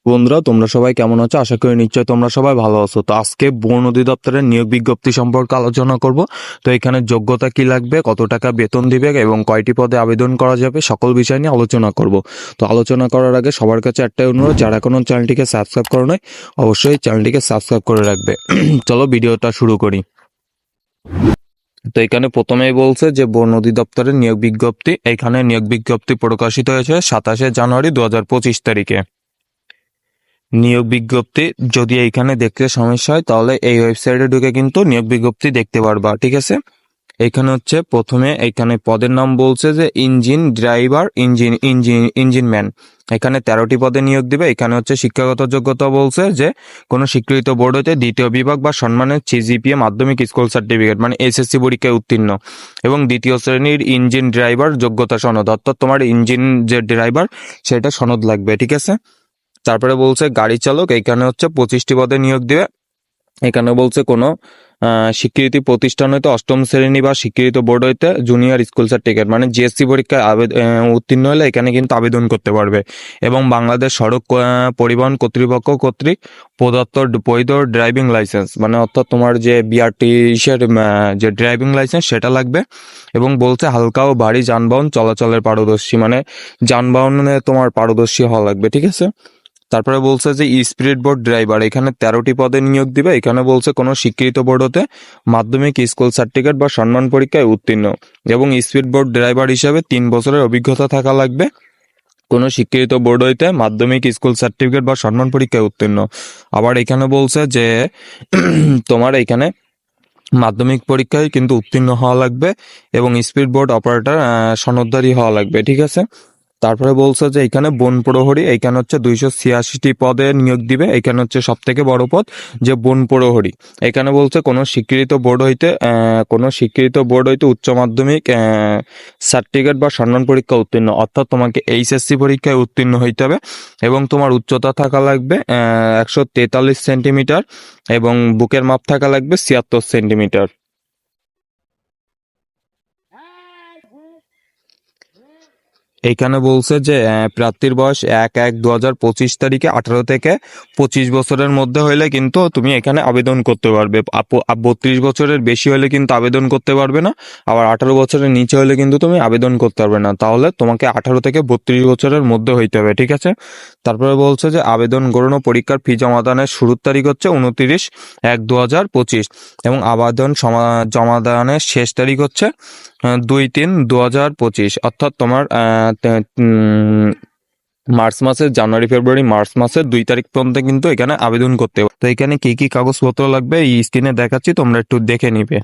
বন্ধুরা, তোমরা সবাই কেমন আছো? আশা করি নিশ্চয়ই তোমরা সবাই ভালো আছো। তো আজকে বন অধিদপ্তরের নিয়োগ বিজ্ঞপ্তি সম্পর্কে আলোচনা করব। তো এখানে যোগ্যতা কি লাগবে, কত টাকা বেতন দিবে এবং কয়টি পদে আবেদন করা যাবে, সকল বিষয় নিয়ে আলোচনা করব। তো আলোচনা করার আগে সবার কাছে একটাই অনুরোধ, যারা এখনো চ্যানেলটিকে সাবস্ক্রাইব করো নাই অবশ্যই চ্যানেলটিকে সাবস্ক্রাইব করে রাখবে। চলো ভিডিওটা শুরু করি। তো এখানে প্রথমেই বলছে যে বন অধিদপ্তরের নিয়োগ বিজ্ঞপ্তি। এখানে নিয়োগ বিজ্ঞপ্তি প্রকাশিত হয়েছে 27 জানুয়ারি 2025 তারিখে। নিয়োগ বিজ্ঞপ্তি যদি এইখানে দেখতে সমস্যা হয় তাহলে এই ওয়েবসাইটে ঢুকে কিন্তু নিয়োগ বিজ্ঞপ্তি দেখতে পারবা, ঠিক আছে। এখানে হচ্ছে প্রথমে এখানে পদের নাম বলছে যে ইঞ্জিন ড্রাইভার, ইঞ্জিন ম্যান। এখানে 13টি পদে নিয়োগ দিবে। এখানে হচ্ছে শিক্ষাগত যোগ্যতা বলছে যে কোনো স্বীকৃত বোর্ড হইতে দ্বিতীয় বিভাগ বা সম্মানের সিজিপিএ মাধ্যমিক স্কুল সার্টিফিকেট মানে এসএসসি পরীক্ষায় উত্তীর্ণ এবং দ্বিতীয় শ্রেণীর ইঞ্জিন ড্রাইভার যোগ্যতা সনদ, অর্থাৎ তোমার ইঞ্জিন যে ড্রাইভার সেটা সনদ লাগবে, ঠিক আছে। তারপরে বলছে গাড়ি চালক। এখানে হচ্ছে 25টি পদে নিয়োগ দিবে। এখানে বলছে কোনো স্বীকৃতি প্রতিষ্ঠান হইতে অষ্টম শ্রেণী বা স্বীকৃত বোর্ড হইতে জুনিয়র স্কুল সার্টিফিকেট মানে জিএসসি পরীক্ষায় উত্তীর্ণ হলে এখানে কিন্তু আবেদন করতে পারবে এবং বাংলাদেশ সড়ক পরিবহন কর্তৃপক্ষ কর্তৃক প্রদত্ত বৈধ ড্রাইভিং লাইসেন্স মানে অর্থাৎ তোমার যে বিআরটিসির যে ড্রাইভিং লাইসেন্স সেটা লাগবে। এবং বলছে হালকা ও ভারী যানবাহন চলাচলের পারদর্শী মানে যানবাহনে তোমার পারদর্শী হওয়া লাগবে, ঠিক আছে। তারপরে বলছে যে স্পিড বোট ড্রাইভার। এখানে 13টি পদে নিয়োগ দিবে। এখানে বলছে কোনো স্বীকৃত বোর্ড হতে মাধ্যমিক স্কুল সার্টিফিকেট বা সম্মান পরীক্ষায় উত্তীর্ণ এবং স্পিড বোট ড্রাইভার হিসাবে 3 বছরের অভিজ্ঞতা থাকা লাগবে কোনো স্বীকৃত বোর্ড হইতে মাধ্যমিক স্কুল সার্টিফিকেট বা সম্মান পরীক্ষায় উত্তীর্ণ। আবার এখানে বলছে যে তোমার এখানে মাধ্যমিক পরীক্ষায় কিন্তু উত্তীর্ণ হওয়া লাগবে এবং স্পিড বোট অপারেটর সনদধারী হওয়া লাগবে, ঠিক আছে। তারপরে বলছে যে এখানে বন প্রহরী। এখানে হচ্ছে 286টি পদে নিয়োগ দিবে। এখানে হচ্ছে সব থেকে বড় পদ যে বন প্রহরী। এখানে বলছে কোনো স্বীকৃত বোর্ড হইতে উচ্চ মাধ্যমিক সার্টিফিকেট বা সম্মান পরীক্ষা উত্তীর্ণ, অর্থাৎ তোমাকে এইচএসসি পরীক্ষায় উত্তীর্ণ হইতে হবে এবং তোমার উচ্চতা থাকা লাগবে 143 সেন্টিমিটার এবং বুকের মাপ থাকা লাগবে 76 সেন্টিমিটার। এইখানে বলছে যে প্রার্থীর বয়স 1/1/2025 তারিখে 18 থেকে 25 বছরের মধ্যে হইলে কিন্তু তুমি এখানে আবেদন করতে পারবে। 32 বছরের বেশি হলে কিন্তু আবেদন করতে পারবে না। আবার 18 বছরের নিচে হলে কিন্তু তুমি আবেদন করতে পারবে না। তাহলে তোমাকে 18 থেকে 32 বছরের মধ্যে হইতে হবে, ঠিক আছে। তারপরে বলছে যে আবেদন গ্রহণ ও পরীক্ষার ফি জমাদানের শুরুর তারিখ হচ্ছে 29/1/2025 এবং আবেদন জমাদানের শেষ তারিখ হচ্ছে 2/3/2025, অর্থাৎ তোমার মার্চ মাসের জানুয়ারি মার্চ মাসের 2 তারিখ পর্যন্ত কিন্তু এখানে আবেদন করতে হবে। তো এখানে কি কি কাগজপত্র লাগবে এই স্ক্রিনে দেখাচ্ছি, তোমরা একটু দেখে নিবে।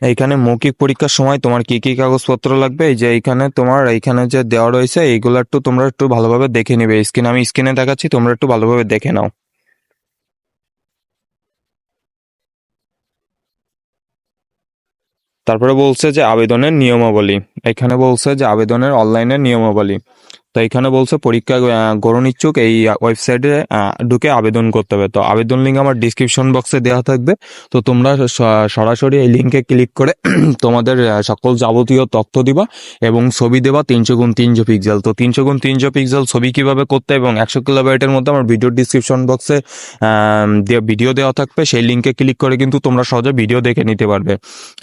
এইখানে মৌখিক পরীক্ষার সময় তোমার কি কি কাগজপত্র লাগবে এই যে এইখানে যে দেওয়া রয়েছে এইগুলো একটু তোমরা একটু ভালোভাবে দেখে নিবে। আমি স্ক্রিনে দেখাচ্ছি, তোমরা একটু ভালোভাবে দেখে নাও। তারপরে বলছে যে আবেদনের নিয়মাবলী। এখানে বলছে যে আবেদনের অনলাইনের নিয়মাবলী। তো এখানে বলছে পরীক্ষা গ্রহণ ইচ্ছুক এই ওয়েবসাইটে ঢুকে আবেদন করতে হবে। তো আবেদন লিঙ্ক আমার ডিসক্রিপশন বক্সে দেওয়া থাকবে। তো তোমরা সরাসরি এই লিঙ্কে ক্লিক করে তোমাদের সকল যাবতীয় তথ্য দিবা এবং ছবি দেবা 300x300 পিক্সেল। তো 300x300 পিক্সেল ছবি কিভাবে করতে এবং 100 কিলোবাইটের মধ্যে আমার ভিডিও ডিসক্রিপশন বক্সে ভিডিও দেওয়া থাকবে। সেই লিঙ্কে ক্লিক করে কিন্তু তোমরা সহজে ভিডিও দেখে নিতে পারবে।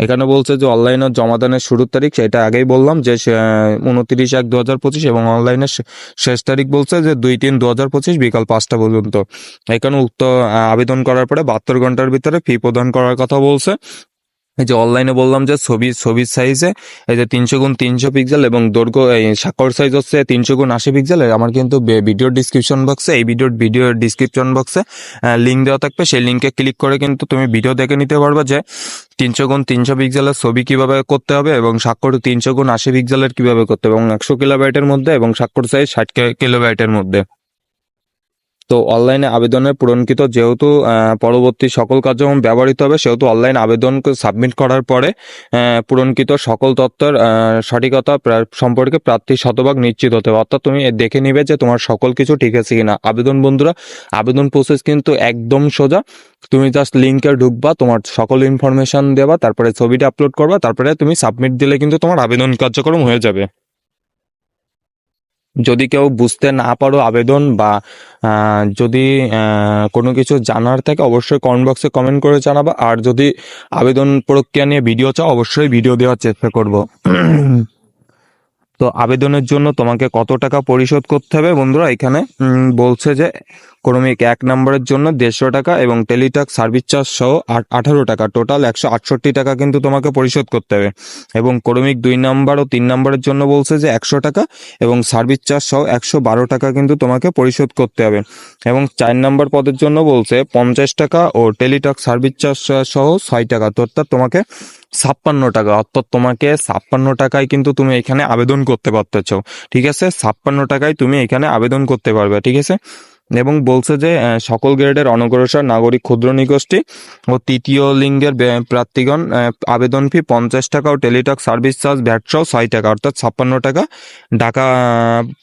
এখানে বলছে যে অনলাইনে জমাদানের শুরুর তারিখ সেটা আগেই বললাম যে 29/1/2025 এবং অনলাইনের শেষ তারিখ বলছে যে 2/3/2025 বিকাল 5টা পর্যন্ত। এখানে উক্ত আবেদন করার পরে 72 ঘন্টার ভিতরে ফি প্রদান করার কথা বলছে। এই যে অনলাইনে বললাম যে ছবির সাইজে এই যে 300x300 পিক্সেল এবং দৈর্ঘ্য স্বাক্ষর সাইজ হচ্ছে 300x80 পিক্সেল। আমার কিন্তু ভিডিও ডিসক্রিপশন বক্সে ভিডিও ডিসক্রিপশন বক্সে লিঙ্ক দেওয়া থাকবে। সেই লিঙ্কে ক্লিক করে কিন্তু তুমি ভিডিও দেখে নিতে পারবে যে 300x300 পিক্সেলের ছবি কিভাবে করতে হবে এবং স্বাক্ষর 300x80 পিক্সেলের কিভাবে করতে হবে এবং 100 কিলোবাইটের মধ্যে এবং স্বাক্ষর সাইজ 60 কিলোবাইটের মধ্যে। তো অনলাইনে আবেদনের পূরণকৃত যেহেতু পরবর্তী সকল কার্যক্রম ব্যবহৃত হবে সেহেতু অনলাইন আবেদন সাবমিট করার পরে পূরণকৃত সকল তথ্যের সঠিকতা সম্পর্কে প্রার্থী শতভাগ নিশ্চিত হতে হবে, অর্থাৎ তুমি দেখে নিবে যে তোমার সকল কিছু ঠিক আছে কিনা। বন্ধুরা আবেদন প্রসেস কিন্তু একদম সোজা। তুমি জাস্ট লিঙ্কে ঢুকবা, তোমার সকল ইনফরমেশন দেবা, তারপরে ছবিটা আপলোড করবা, তারপরে তুমি সাবমিট দিলে কিন্তু তোমার আবেদন কার্যক্রম হয়ে যাবে। যদি কেউ বুঝতে না পারো আবেদন বা যদি কোনো কিছু জানার থাকে অবশ্যই কমেন্ট বক্সে কমেন্ট করে জানাবা। আর যদি আবেদন প্রক্রিয়া নিয়ে ভিডিও চাও অবশ্যই ভিডিও দেওয়ার চেষ্টা করব। তো আবেদনের জন্য তোমাকে কত টাকা পরিশোধ করতে হবে বন্ধুরা, এখানে বলছে যে ক্রমিক 1 নম্বরের জন্য 150 টাকা এবং টেলিটক সার্ভিস চার্জ সহ 18 টাকা, টোটাল 168 টাকা কিন্তু তোমাকে পরিশোধ করতে হবে। এবং ক্রমিক 2 নম্বর ও 3 নম্বরের জন্য বলছে যে 100 টাকা এবং সার্ভিস চার্জ সহ 112 টাকা কিন্তু তোমাকে পরিশোধ করতে হবে। এবং 4 নম্বর পদের জন্য বলছে 50 টাকা ও টেলিটক সার্ভিস চার্জ সহ 6 টাকা, তো অর্থাৎ তোমাকে 56 টাকা, অর্থাৎ তোমাকে 56 টাকায় কিন্তু তুমি এখানে আবেদন করতে পারতেছো। ঠিক আছে, 56 টাকায় তুমি এখানে আবেদন করতে পারবে। ঠিক আছে, এবং বলছে যে সকল গ্রেডের অনগ্রসর নাগরিক ক্ষুদ্র নিগোষ্ঠী ও তৃতীয় লিঙ্গের প্রার্থীগণ আবেদন ফি 50 টাকা ও টেলিটক সার্ভিস চার্জ ভ্যাট সহ 6 টাকা, অর্থাৎ 56 টাকা। ঢাকা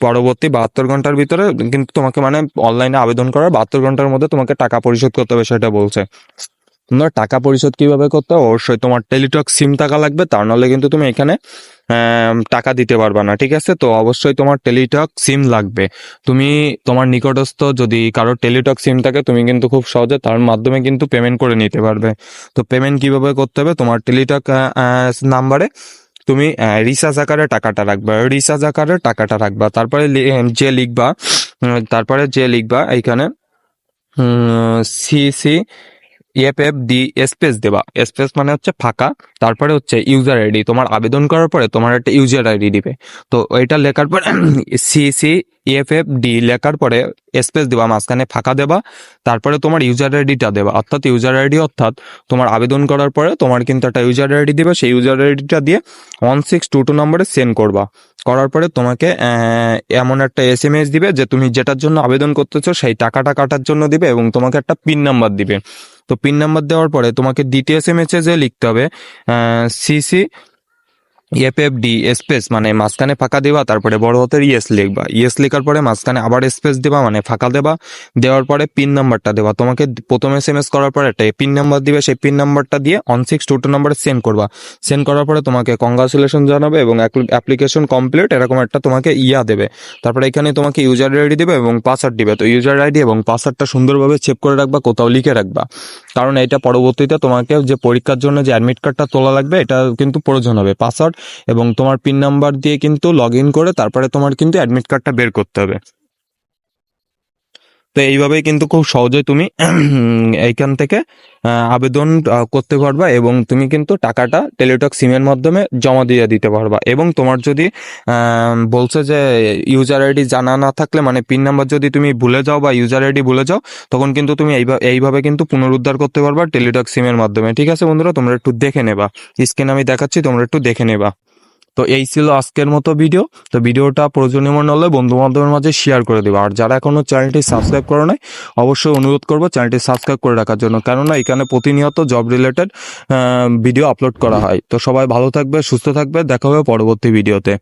পরবর্তী 72 ঘন্টার ভিতরে কিন্তু তোমাকে মানে অনলাইনে আবেদন করার 72 ঘন্টার মধ্যে তোমাকে টাকা পরিশোধ করতে হবে, সেটা বলছে। তোমরা টাকা পরিশোধ কিভাবে করতে হবে, অবশ্যই তোমার টেলিটক সিম টাকা লাগবে, তার নাহলে কিন্তু তুমি এখানে টাকা দিতে পারবা না। ঠিক আছে, তো অবশ্যই তোমার টেলিটক সিম লাগবে। তুমি তোমার নিকটস্থ যদি কারো টেলিটক সিম থাকে তুমি কিন্তু খুব সহজে তার মাধ্যমে কিন্তু পেমেন্ট করে নিতে পারবে। তো পেমেন্ট কিভাবে করতে হবে, তোমার টেলিটক নাম্বারে তুমি রিচার্জ আকারে টাকাটা রাখবা, তারপরে যে লিখবা এইখানে সিসি এফএফডি স্পেস দেবা, স্পেস মানে হচ্ছে ফাঁকা, তারপরে হচ্ছে ইউজার আইডি, তোমার আবেদন করার পরে তোমার একটা ইউজার আইডি দিবে। তো ওইটা লেখার পরে সিসি এফএফডি লেখার পরে স্পেস দেবা, মাঝখানে ফাঁকা দেবা, তারপরে তোমার ইউজার আইডিটা দেবা, অর্থাৎ তোমার আবেদন করার পরে তোমার কিন্তু একটা ইউজার আইডি দিবে, সেই ইউজার আইডিটা দিয়ে 1622 নম্বরে সেন্ড করবা। করার পরে তোমাকে এমন একটা SMS দিবে যে তুমি যেটার জন্য আবেদন করতেছো সেই টাকাটা কাটার জন্য দিবে, এবং তোমাকে একটা পিন নাম্বার দিবে। তো পিন নাম্বার দেওয়ার পরে তোমাকে দ্বিতীয় SMS-এ লিখতে হবে সিসি এফএফডি স্পেস, মানে মাঝখানে ফাঁকা দেবা, তারপরে বড় হাতের ইয়েস লিখবা, ইয়েস লেখার পরে মাঝখানে আবার স্পেস দেবা, মানে ফাঁকা দেবা, দেওয়ার পরে পিন নাম্বারটা দেবা। তোমাকে প্রথম SMS করার পরে একটা পিন নাম্বার দিবে, সেই পিন নাম্বারটা দিয়ে 1622 নম্বরে সেন্ড করবা। সেন্ড করার পরে তোমাকে কংগ্রাচুলেশন জানাবে এবং অ্যাপ্লিকেশন কমপ্লিট এরকম একটা তোমাকে দেবে। তারপরে এখানে তোমাকে ইউজার আইডি দিবে এবং পাসওয়ার্ড দিবে। তো ইউজার আইডি এবং পাসওয়ার্ডটা সুন্দরভাবে সেভ করে রাখবা, কোথাও লিখে রাখবা, কারণ এটা পরবর্তীতে তোমাকে যে পরীক্ষার জন্য যে অ্যাডমিট কার্ডটা তোলা লাগবে এটা কিন্তু প্রয়োজন হবে। পাসওয়ার্ড এবং তোমার পিন নাম্বার দিয়ে কিন্তু লগ ইন করে তারপরে তোমার কিন্তু অ্যাডমিট কার্ডটা বের করতে হবে। তো এইভাবেই কিন্তু খুব সহজে তুমি এইখান থেকে আবেদন করতে পারবা এবং তুমি কিন্তু টাকাটা টেলিটক সিমের মাধ্যমে জমা দিয়ে দিতে পারবা। এবং তোমার যদি বলছে যে ইউজার আইডি জানা না থাকলে, মানে পিন নাম্বার যদি তুমি ভুলে যাও বা ইউজার আইডি ভুলে যাও, তখন কিন্তু তুমি এইভাবে কিন্তু পুনরুদ্ধার করতে পারবা টেলিটক সিমের মাধ্যমে। ঠিক আছে বন্ধুরা, তোমরা একটু দেখে নেবা, স্ক্রিনে আমি দেখাচ্ছি, তোমরা একটু দেখে নেবা। তো এই ছিল আজকের মতো ভিডিও। তো ভিডিওটা প্রয়োজনীয় মনে হলে বন্ধু বান্ধবের মাঝে শেয়ার করে দিবা। আর যারা এখনো চ্যানেলটি সাবস্ক্রাইব করে নাই অবশ্যই অনুরোধ করবো চ্যানেলটি সাবস্ক্রাইব করে রাখার জন্য, কেননা এখানে প্রতিনিয়ত জব রিলেটেড ভিডিও আপলোড করা হয়। তো সবাই ভালো থাকবে, সুস্থ থাকবে, দেখা হবে পরবর্তী ভিডিওতে।